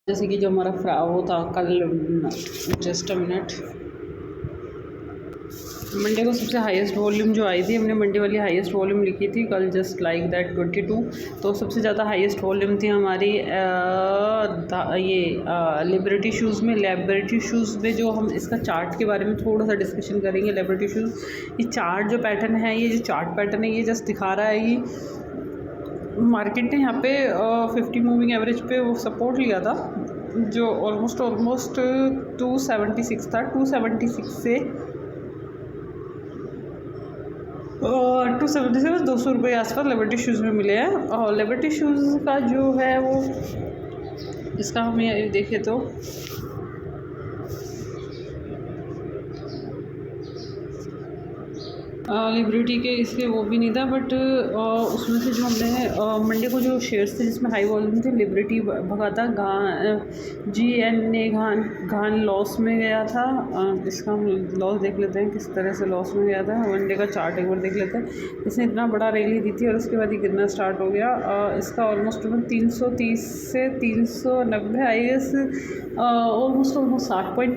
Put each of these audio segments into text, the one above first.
जैसे कि जो हमारा वो था कल, जस्ट अ मिनट, मंडे को सबसे हाईएस्ट वॉल्यूम जो आई थी, हमने मंडे वाली हाईएस्ट वॉल्यूम लिखी थी कल, जस्ट लाइक दैट 22। तो सबसे ज़्यादा हाईएस्ट वॉल्यूम थी हमारी ये लिबर्टी शूज़ में। लिबर्टी शूज़ में जो हम इसका चार्ट के बारे में थोड़ा सा डिस्कशन करेंगे। लिबर्टी शूज़, ये चार्ट जो पैटर्न है, ये जो चार्ट पैटर्न है, ये जस्ट दिखा रहा है कि मार्केट ने यहाँ पे 50 मूविंग एवरेज पे वो सपोर्ट लिया था, जो ऑलमोस्ट 276 था। 276 से 276 ₹200 आसपास लिबर्टी शूज़ में मिले हैं। और लिबर्टी शूज़ का जो है वो, इसका हम ये देखें तो लिबर्टी के इसके वो भी नहीं था, बट उसमें से जो हमने मंडे को जो शेयर्स थे जिसमें हाई वॉल्यूम थे, लिबर्टी भगा था। GNA घान लॉस में गया था। इसका हम लॉस देख लेते हैं किस तरह से लॉस में गया था। मंडे का चार्ट एक बार देख लेते हैं। इसने इतना बड़ा रैली दी थी और उसके बाद ही गिरना स्टार्ट हो गया। इसका ऑलमोस्ट 330 से 390 I guess, almost 60 point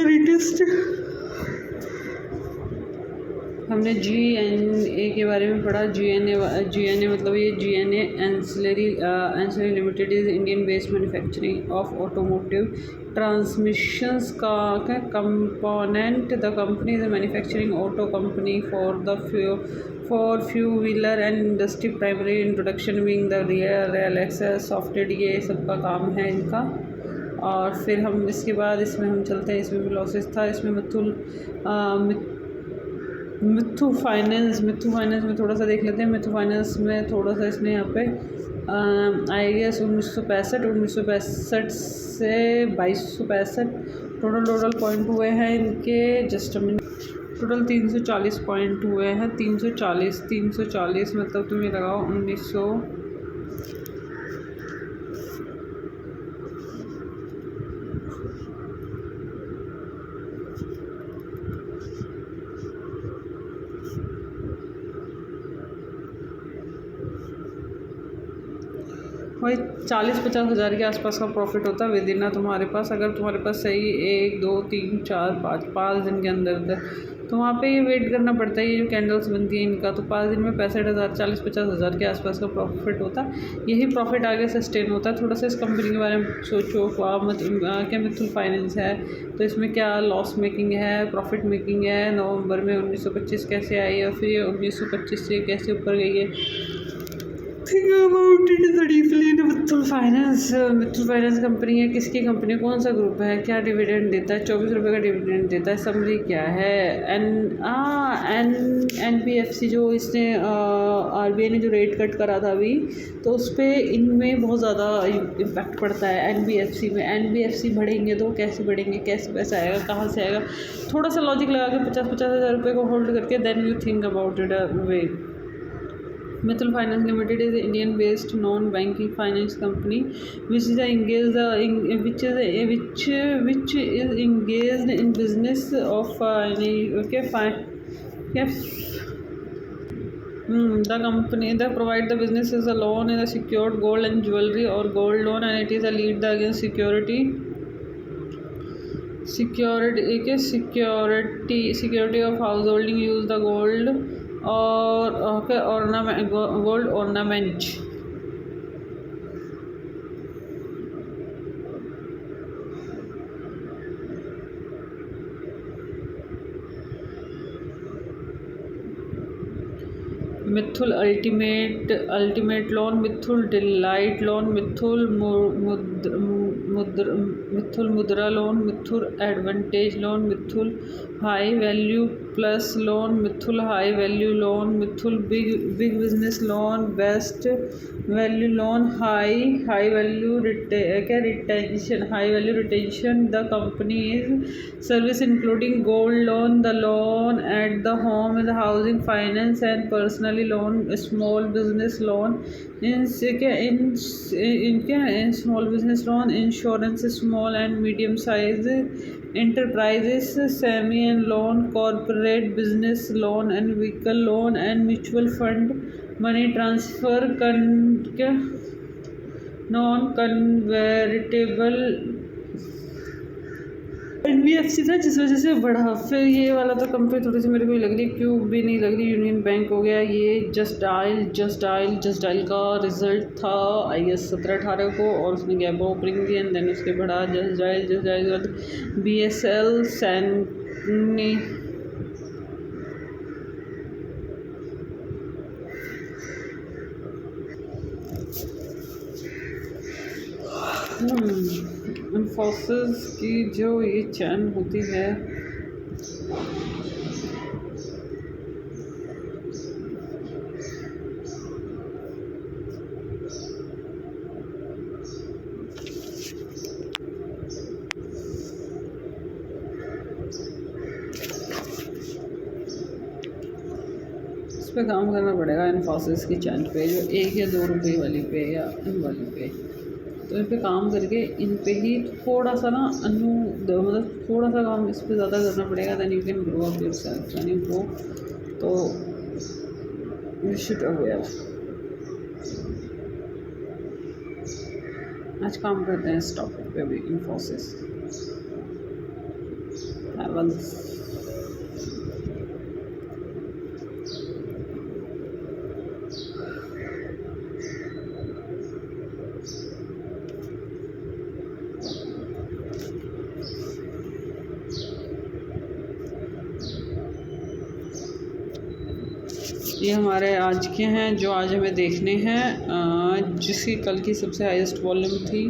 retest. हमने GNA के बारे में पढ़ा। GNA मतलब ये GNA ancillary limited is Indian based manufacturing of automotive transmissions का component. The company is manufacturing auto company for few wheeler and industry, primary in production wing the real access software, ये सबका काम है इनका। और फिर हम इसके बाद इसमें हम चलते हैं। इसमें भी लॉसेस था। इसमें मिथु फाइनेंस में थोड़ा सा देख लेते हैं। मिथु फाइनेंस में थोड़ा सा इसने यहाँ पे आई गेस 1965 से 2265 टोटल पॉइंट हुए हैं इनके। जस्ट टोटल 340 पॉइंट हुए हैं। 340 मतलब तुम्हें लगाओ 1900, वही 40-50 हज़ार के आसपास का प्रॉफिट होता है विद इन। तुम्हारे पास अगर तुम्हारे पास सही 1 2 3 4 5 दिन के अंदर तो वहाँ पे ये वेट करना पड़ता है। ये जो कैंडल्स बनती हैं इनका, तो 5 दिन में 65,000 40-50 हज़ार के आसपास का प्रॉफिट होता है। यही प्रॉफिट आगे सस्टेन होता है। थोड़ा सा इस कंपनी के बारे में सोचो। क्या मिथुल फाइनेंस है तो इसमें क्या लॉस मेकिंग है, प्रॉफिट मेकिंग है। नवंबर में 1925 कैसे आई और फिर ये 1925 से कैसे ऊपर गई है। Think about it deeply. Mithul finance company है, किसकी कंपनी, कौन सा ग्रुप है, क्या डिविडेंड देता है, 24 रुपये का डिविडेंड देता है। समरी क्या है, NBFC जो इसने RBI ने जो रेट कट करा था अभी, तो उस पर इनमें बहुत ज़्यादा इम्पैक्ट पड़ता है। NBFC बढ़ेंगे तो कैसे बढ़ेंगे, कैसे पैसा आएगा, कहाँ से आएगा। थोड़ा सा लॉजिक लगा के 50-50 हज़ार रुपये को होल्ड करके then you think about it way. Mithul Finance Limited is an Indian-based non-banking finance company which is engaged in business of the company that provide the business is a loan in a secured gold and jewelry or gold loan, and it is a lead against security of householding use the gold और gold ornament. Muthoot ultimate loan, Muthoot delight loan, Muthoot Mudra loan, Muthoot advantage loan, Muthoot high value plus loan, Muthoot high value loan, Muthoot big business loan, best value loan, high value retention. The company is service including gold loan, the loan at the home, the housing finance and personally loan, small business loan, small business loan, insurance, small and medium size enterprises, semi and loan, corporate business loan and vehicle loan and mutual fund money transfer non convertible NBFC था जिस वजह से बढ़ा। फिर ये वाला तो company थोड़ी सी मेरे को लग रही, क्यों भी नहीं लग रही। यूनियन बैंक हो गया। ये जस्ट डायल का रिजल्ट था आई गेस 17-18 को, और उसने गैप ओपनिंग दी एंड देन उसके बढ़ा। जस्ट डायल BSL सैनी इन्फोसिस की जो ये चैन होती है, इस पे काम करना पड़ेगा। इन्फोसिस की चैन पे जो 1 या 2 रुपये वाली पे या इन वाली पे, तो इन पे काम करके इन पे ही थोड़ा सा ना मतलब थोड़ा सा काम इस पे ज़्यादा करना पड़ेगा। Then you can grow up yourself. Then you grow तो यू शुड अवेयर। आज काम करते हैं इस टॉपिक पे भी, इन्फोसिस। ये हमारे आज के हैं जो आज हमें देखने हैं, जिसकी कल की सबसे हाईएस्ट वॉल्यूम थी।